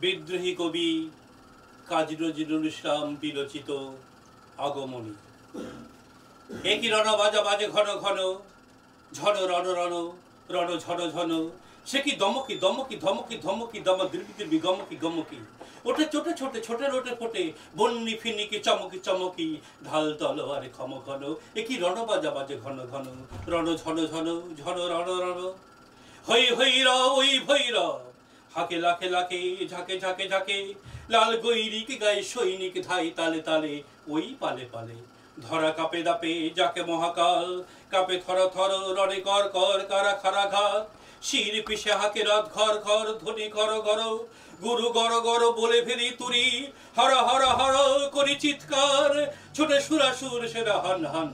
বিদ্রোহী কবি কাজী নজরুল ইসলাম বিরচিত আগমনী। একই রণ বাজা বাজে ঘন ঘন, ঝন রণ রণ রণ ঝন ঝন, সে কি দমকি দমকি ধমকি ধমকি দমা দির্বি দির্বি গমকি গমকি, ওঠে চোটে ছোটে ছোটে রোটে ফোটে বন্যি ফিনিকি চমকি চমকি, ঢাল তলোয়ারে খম ঘন, একই রণ বাজা বাজে ঘন ঘন, রণ ঝন ঝন ঝন রণ রণ, হই হই র ওই ভৈর, হাকে লাখে লাখে ঝাঁকে ঝাঁকে ঝাঁকে, লাল গৈরিক গায়ে সৈনিক ধাই তালে তালে ওই পালে পালে, ধরা কাপে দাপে যাকে মহাকাল, কাপে থর থর রণে কর কর কারা খারা ঘাত, শির পিছে হাকে রাত ঘর ঘর ধ্বনি ঘর ঘর, গুরু গর গর বলে ফেরি তুরি, হর হর হর করি চিৎকার, ছোটে সুরাসুর সেরা হান হান,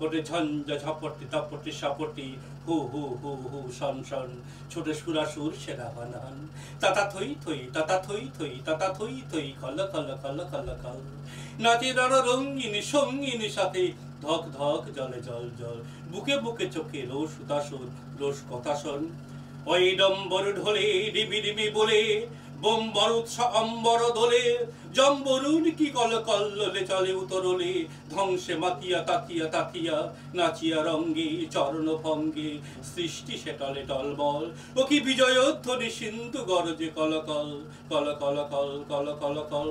ওটে ঝঞ্ঝা ঝাপটি তাপটি সাপটি, হু হু হু হু শন শন, ছোটে সুরাসুর সেরা হান হান, তাতা থই থই তাতা থই থই তাতা থই থই, খল খল খল খল খল, নাচে রণ রঙ্গিনী সঙ্গিনী সাথে, ধক ধক জলে জল জল, বুকে বুকে চোখে রোষ উদাসন রোষ কথা শোন, ওই ডম্বর ঢোলে ডিবি ডিবি বলে, বোম বরুৎ অম্বর দোলে, জম্বরুন কি কল কল্লোলে চলে উতরলে, ধ্বংসে মাতিয়া তাকিয়া তাকিয়া, নাচিয়া রঙ্গে চরণ ভঙ্গে, সৃষ্টি সে টলে টলমল, ও কি বিজয়োধ্বনি সিন্ধু গরজে কলকল কল কল কল কল কল কল,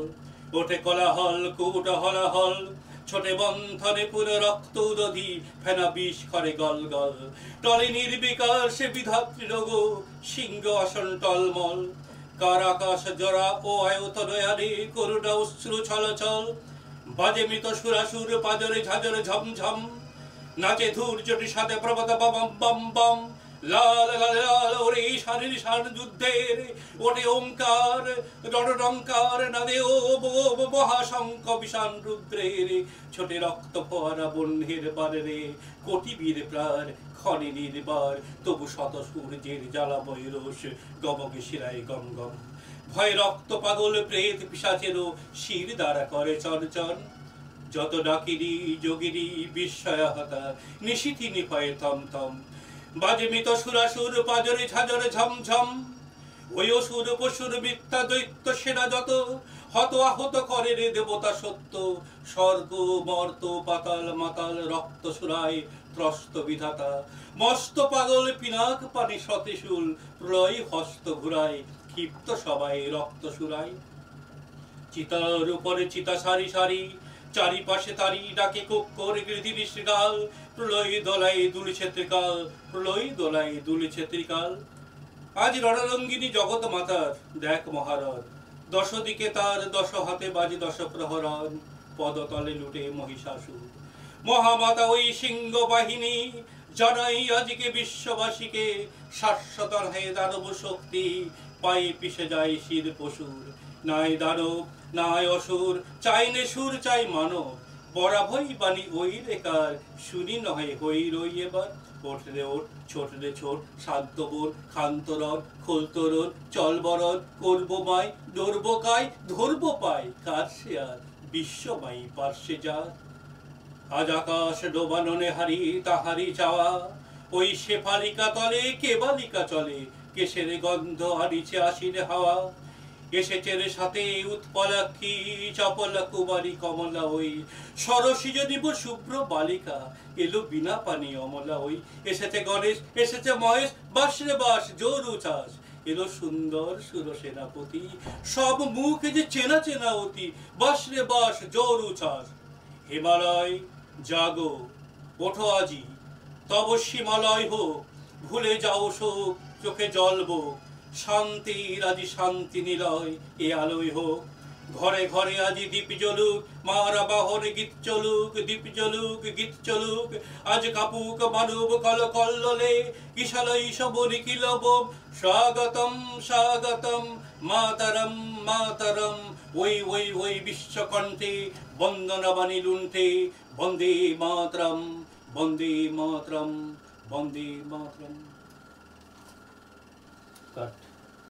ওঠে কোলাহল কুট হলাহল, ছোটে বন্ধনে পুরো রক্ত উদধি, ফেনা বিষ খরে গল গল, টলে নির্বিকার সে বিধাত্রী রোগ, সিংহ আসন টলমল, কার আকাশ জরা ও আয়ত নয়ারে করুণা অশ্রু ছলছল, বাজে মৃত সুরাসুর পাজরে ঝাজরে ঝমঝম, নাচে ধূর্যটি সাথে প্রবত বম বম বম, লাল লাল লাল ওরে শারীর শান যুদ্ধের, ওঠে ওঙ্কার রণরঙ্কার নাদে ও মহাশঙ্খ বিষাণ রুদ্রের, ছোটে রক্ত ফোয়ারা বহ্নির বারে, কোটি বীর প্রাণ ক্ষণে নির্বার, তবু শত সূর্যের জ্বালাময় রোষ, গমকে শিরায় গম গম, ভয় রক্ত পাগল প্রেত পিশাচেরও শির দ্বারা করে চঞ্চন, যত ডাকিনি যোগিনী বিস্ময়াহতা, নিশিথি নিভয়ে থম থম, বাজে মৃত সুরাসুর পাজরে ঝাজরে ঝমঝম, ওই অসুর পশুর মিথ্যা দৈত্য সেনা যত, হত আহত করে রে দেবতা সত্য, স্বর্গ মর্ত পাতাল মাতাল রক্ত সুরায় ত্রস্ত বিধাতা, মস্ত পাগল পিনাক পানি সতেশুল, প্রলয় হস্ত ঘুরায় ক্ষিপ্ত সবাই রক্ত সুরায়, চিতার উপরে চিতা সারি সারি, চারিপাশে তারি ডাকে কোক্কর গৃধির শৃগাল, প্রলয় দোলায় দুলিছে ত্রিকাল, প্রলয় দোলায় দুলিছে ত্রিকাল, আজ রণরঙ্গিনী জগৎ মাতার দেখ মহারণ, দশ দিকে তার দশ হাতে বাজে দশ প্রহরণ, পদতলে লুটে মহিষাসুর, মহামাতা ওই সিংহ বাহিনী, জানাই আজকে বিশ্ববাসীকে, শাশ্বত হে দানব শক্তি, পায়ে পিষে যায় শির পশুর, নাই দানব নাই অসুর, চাই নে সুর চাই মানব, বরাভই বাণী ওই রেকার, শুনি নহে হই রই এবার, ওঠরে ওঠ ছোট রে ছোট, শান্ত বোর খান্তরর খোলতরর চল বরর, করবো মাই ডরবো কায় ধরবো পাই, কার সে আর বিশ্বমাই পার্শ্বে যা, আজ আকাশ ডোবাননে হারি তাহারি চাওয়া, ওই শেফালিকা তলে কে বালিকা চলে, কেশের গন্ধ হারিছে আসিরে হাওয়া, এসেছে রে সাথে উৎপলাক্ষী চপলা কুমারী কমলা ওই, সরসিজ নিব শুভ্র বালিকা, এলো বিনা পানি অমলা ওই, এসেছে গণেশ এসেছে মহেশ, বাস রে বাস জোর উচ্ছ্বাস, এলো সুন্দর সুর সেনাপতি, সব মুখ যে চেনা চেনা অতি, বাস রে বাস জোর উচ্ছ্বাস, হিমালয় জাগো ওঠো আজি, তব হিমালয় হোক ভুলে যাও শোক, চোখে জ্বলবো শান্তির আজি শান্তি নিলয়, এ আলোয় হোক ঘরে ঘরে আজি দীপ জ্বলুক, মারা বাহরে গীত চলুক দীপ জ্বলুক গীত চলুক, আজ কাপুক মানব কল কল্লোলে, কিশালয় সব নিখিলব, স্বাগতম স্বাগতম মাতরম মাতরম, ওই ওই ওই বিশ্বকণ্ঠে বন্দনাবাণী লুণ্ঠে, বন্দে মাতরম বন্দে মাতরম বন্দে মাতরম।